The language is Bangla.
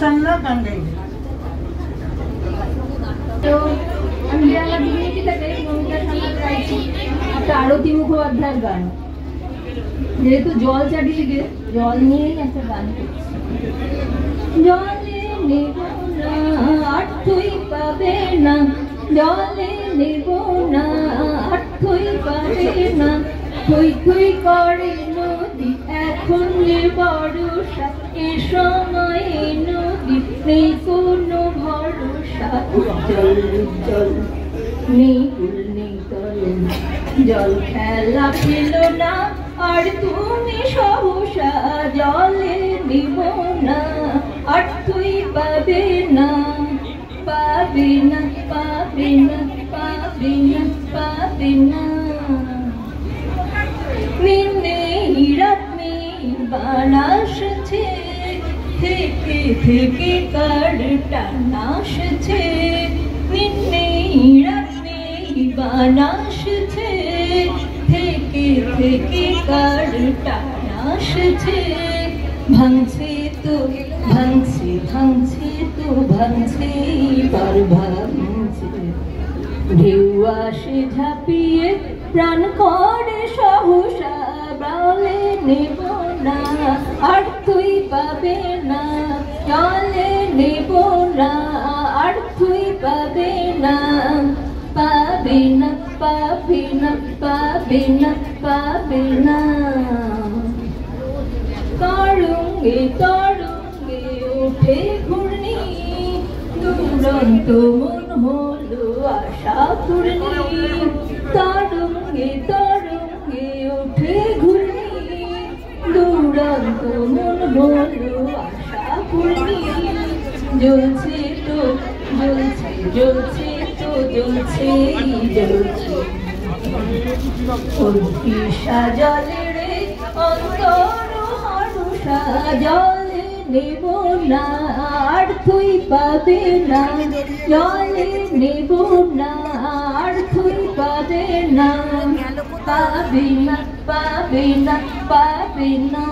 प्रसन्न गान गाइबे। तो আমি বাংলা ডিভিনিটি থেকে মমতা সামনে গাইছি একটা আরতি মুখোপাধ্যায়ের গান। যেহেতু জল চারিদিকে, জল নিয়েই একটা গান করছি। জলে নেব না আর্থই পাবে না, জলে নেব না আর্থই পাবে না, থই থই করে নদী এখন যে বর্ষা, এ সময়ে নদী নেই কোনো ভরসা। উজ্জ্বল উজ্জ্বল নেই কুল নেই তল, জল খেলা ছিল না আর তুমি সহসা, জলে নিব না আর্থই পাবে না, পাবে না পাবে না পাবে না পাবে না। রাত নেই বানাসছে, থেকে থেকে কার টানাসছে, রাত নেই বানাসছে, থেকে থেকে কার টানাসছে। ভাঙছে তো ভাঙছে ভাঙছে তো ভাঙছে পার ভাঙছে, ঢেউ আসে ঝাঁপিয়ে প্রাণ করে সহসা, বলে নেব না আর তুই পাবে না, চলে নেব না আর তুই পাবে না, পাবে না পাবে না পাবে না পাবে না। তরঙ্গে তরঙ্গে ওঠে ঘূর্ণি, দুরন্ত মন হলো আশা পূর্ণি, তরঙ্গে তরঙ্গে ওঠে ঘূর্ণি, দুরন্ত মন হলো আশা পূর্ণি। জ্বলছে তো জ্বলছে জ্বলছে তো জ্বলছে জ্বলছে, অভিষা জলে রে অন্তর হরষা, জলে নেব না আর তুই পাবে না, জলে নেব না আর তুই পাবে না, পাবে না পাবে না পাবে না।